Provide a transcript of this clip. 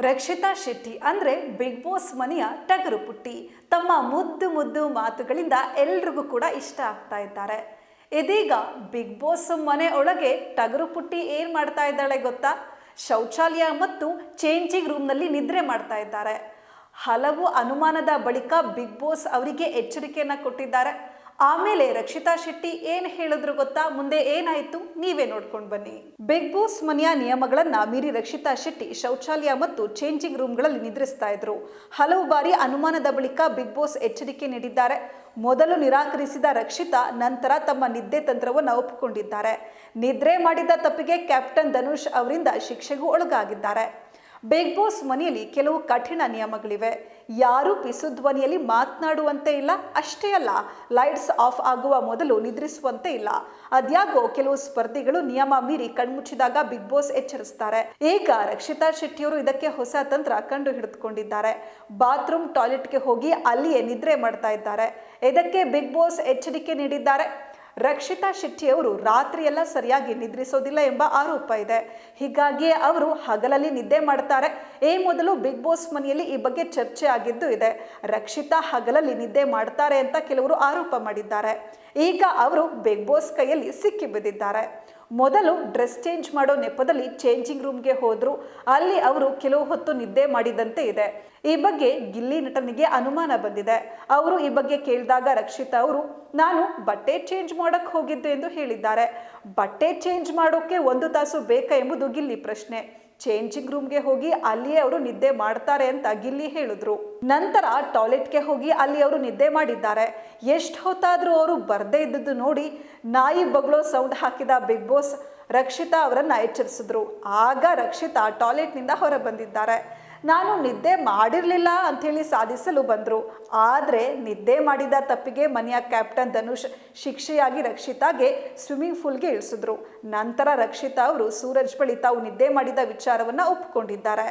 ರಕ್ಷಿತಾ ಶೆಟ್ಟಿ ಅಂದರೆ big boss ಮನೆಯ ಟಗರು ಪುಟ್ಟಿ. ತಮ್ಮ ಮುದ್ದು ಮುದ್ದು ಮಾತುಗಳಿಂದ ಎಲ್ರಿಗೂ ಕೂಡ ಇಷ್ಟ ಆಗ್ತಾ ಇದ್ದಾರೆ. ಇದೀಗ ಬಿಗ್ ಬಾಸ್ ಮನೆ ಒಳಗೆ ಟಗರು ಪುಟ್ಟಿ ಏನು ಮಾಡ್ತಾ ಇದ್ದಾಳೆ ಗೊತ್ತಾ? ಶೌಚಾಲಯ ಮತ್ತು ಚೇಂಜಿಂಗ್ ರೂಮ್ನಲ್ಲಿ ನಿದ್ರೆ ಮಾಡ್ತಾ ಇದ್ದಾರೆ. ಹಲವು ಅನುಮಾನದ ಬಳಿಕ ಬಿಗ್ ಬಾಸ್ ಅವರಿಗೆ ಎಚ್ಚರಿಕೆಯನ್ನು ಕೊಟ್ಟಿದ್ದಾರೆ. ಆಮೇಲೆ ರಕ್ಷಿತಾ ಶೆಟ್ಟಿ ಏನು ಹೇಳಿದ್ರು ಗೊತ್ತಾ? ಮುಂದೆ ಏನಾಯ್ತು ನೀವೇ ನೋಡ್ಕೊಂಡು ಬನ್ನಿ. ಬಿಗ್ ಬಾಸ್ ಮನೆಯ ನಿಯಮಗಳನ್ನ ಮೀರಿ ರಕ್ಷಿತಾ ಶೆಟ್ಟಿ ಶೌಚಾಲಯ ಮತ್ತು ಚೇಂಜಿಂಗ್ ರೂಮ್ಗಳಲ್ಲಿ ನಿದ್ರಿಸ್ತಾ ಇದ್ರು. ಹಲವು ಬಾರಿ ಅನುಮಾನದ ಬಳಿಕ ಬಿಗ್ ಬಾಸ್ ಎಚ್ಚರಿಕೆ ನೀಡಿದ್ದಾರೆ. ಮೊದಲು ನಿರಾಕರಿಸಿದ ರಕ್ಷಿತಾ ನಂತರ ತಮ್ಮ ನಿದ್ದೆ ತಂತ್ರವನ್ನು ಒಪ್ಪಿಕೊಂಡಿದ್ದಾರೆ. ನಿದ್ರೆ ಮಾಡಿದ ತಪ್ಪಿಗೆ ಕ್ಯಾಪ್ಟನ್ ಧನುಷ್ ಅವರಿಂದ ಶಿಕ್ಷೆಗೂ ಒಳಗಾಗಿದ್ದಾರೆ. ಬಿಗ್ ಬಾಸ್ ಮನೆಯಲ್ಲಿ ಕೆಲವು ಕಠಿಣ ನಿಯಮಗಳಿವೆ. ಯಾರು ಪಿಸು ಧ್ವನಿಯಲ್ಲಿ ಮಾತನಾಡುವಂತೆ ಇಲ್ಲ. ಅಷ್ಟೇ ಅಲ್ಲ, ಲೈಟ್ಸ್ ಆಫ್ ಆಗುವ ಮೊದಲು ನಿದ್ರಿಸುವಂತೆ ಇಲ್ಲ. ಅದ್ಯಾಗೋ ಕೆಲವು ಸ್ಪರ್ಧಿಗಳು ನಿಯಮ ಮೀರಿ ಕಣ್ಮುಚ್ಚಿದಾಗ ಬಿಗ್ ಬಾಸ್ ಎಚ್ಚರಿಸ್ತಾರೆ. ಈಗ ರಕ್ಷಿತಾ ಶೆಟ್ಟಿಯವರು ಇದಕ್ಕೆ ಹೊಸ ತಂತ್ರ ಕಂಡು ಹಿಡಿದುಕೊಂಡಿದ್ದಾರೆ. ಬಾತ್ರೂಮ್ ಟಾಯ್ಲೆಟ್ಗೆ ಹೋಗಿ ಅಲ್ಲಿಯೇ ನಿದ್ರೆ ಮಾಡ್ತಾ ಇದ್ದಾರೆ. ಇದಕ್ಕೆ ಬಿಗ್ ಬಾಸ್ ಎಚ್ಚರಿಕೆ ನೀಡಿದ್ದಾರೆ. ರಕ್ಷಿತಾ ಶೆಟ್ಟಿಯವರು ರಾತ್ರಿಯೆಲ್ಲ ಸರಿಯಾಗಿ ನಿದ್ರಿಸೋದಿಲ್ಲ ಎಂಬ ಆರೋಪ ಇದೆ. ಹೀಗಾಗಿ ಅವರು ಹಗಲಲ್ಲಿ ನಿದ್ದೆ ಮಾಡ್ತಾರೆ. ಈ ಮೊದಲು ಬಿಗ್ ಬಾಸ್ ಮನೆಯಲ್ಲಿ ಈ ಬಗ್ಗೆ ಚರ್ಚೆ ಆಗಿದ್ದು ಇದೆ. ರಕ್ಷಿತಾ ಹಗಲಲ್ಲಿ ನಿದ್ದೆ ಮಾಡ್ತಾರೆ ಅಂತ ಕೆಲವರು ಆರೋಪ ಮಾಡಿದ್ದಾರೆ. ಈಗ ಅವರು ಬಿಗ್ ಬಾಸ್ ಕೈಯಲ್ಲಿ ಸಿಕ್ಕಿ ಬಿದ್ದಿದ್ದಾರೆ. ಮೊದಲು ಡ್ರೆಸ್ ಚೇಂಜ್ ಮಾಡೋ ನೆಪದಲ್ಲಿ ಚೇಂಜಿಂಗ್ ರೂಮ್ಗೆ ಹೋದ್ರು. ಅಲ್ಲಿ ಅವರು ಕೆಲವು ಹೊತ್ತು ನಿದ್ದೆ ಮಾಡಿದಂತೆ ಇದೆ. ಈ ಬಗ್ಗೆ ಗಿಲ್ಲಿ ನಟನಿಗೆ ಅನುಮಾನ ಬಂದಿದೆ. ಅವರು ಈ ಬಗ್ಗೆ ಕೇಳಿದಾಗ ರಕ್ಷಿತಾ ಅವರು ನಾನು ಬಟ್ಟೆ ಚೇಂಜ್ ಮಾಡೋಕ್ಕೆ ಹೋಗಿದ್ದು ಎಂದು ಹೇಳಿದ್ದಾರೆ. ಬಟ್ಟೆ ಚೇಂಜ್ ಮಾಡೋಕೆ 1 ತಾಸು ಬೇಕಾ ಎಂಬುದು ಗಿಲ್ಲಿ ಪ್ರಶ್ನೆ. ಚೇಂಜಿಂಗ್ ರೂಮ್ಗೆ ಹೋಗಿ ಅಲ್ಲಿಯೇ ಅವರು ನಿದ್ದೆ ಮಾಡ್ತಾರೆ ಅಂತ ಗಿಲ್ಲಿ ಹೇಳಿದ್ರು. ನಂತರ ಟಾಯ್ಲೆಟ್ಗೆ ಹೋಗಿ ಅಲ್ಲಿ ಅವರು ನಿದ್ದೆ ಮಾಡಿದ್ದಾರೆ. ಎಷ್ಟು ಹೊತ್ತಾದರೂ ಅವರು ಬರದೇ ಇದ್ದದ್ದು ನೋಡಿ ನಾಯಿ ಬಗ್ಳೋ ಸೌಂಡ್ ಹಾಕಿದ ಬಿಗ್ ಬಾಸ್ ರಕ್ಷಿತಾ ಅವರನ್ನು ಎಚ್ಚರಿಸಿದ್ರು. ಆಗ ರಕ್ಷಿತಾ ಟಾಯ್ಲೆಟ್ನಿಂದ ಹೊರ ಬಂದಿದ್ದಾರೆ. ನಾನು ನಿದ್ದೆ ಮಾಡಿರಲಿಲ್ಲ ಅಂಥೇಳಿ ಸಾಧಿಸಲು ಬಂದರು. ಆದರೆ ನಿದ್ದೆ ಮಾಡಿದ ತಪ್ಪಿಗೆ ಮನೆಯ ಕ್ಯಾಪ್ಟನ್ ಧನುಷ್ ಶಿಕ್ಷೆಯಾಗಿ ರಕ್ಷಿತಾಗೆ ಸ್ವಿಮ್ಮಿಂಗ್ ಪೂಲ್ಗೆ ಇಳಿಸಿದ್ರು. ನಂತರ ರಕ್ಷಿತಾ ಅವರು ಸೂರಜ್ ಬಳಿ ತಾವು ನಿದ್ದೆ ಮಾಡಿದ ವಿಚಾರವನ್ನು ಒಪ್ಪಿಕೊಂಡಿದ್ದಾರೆ.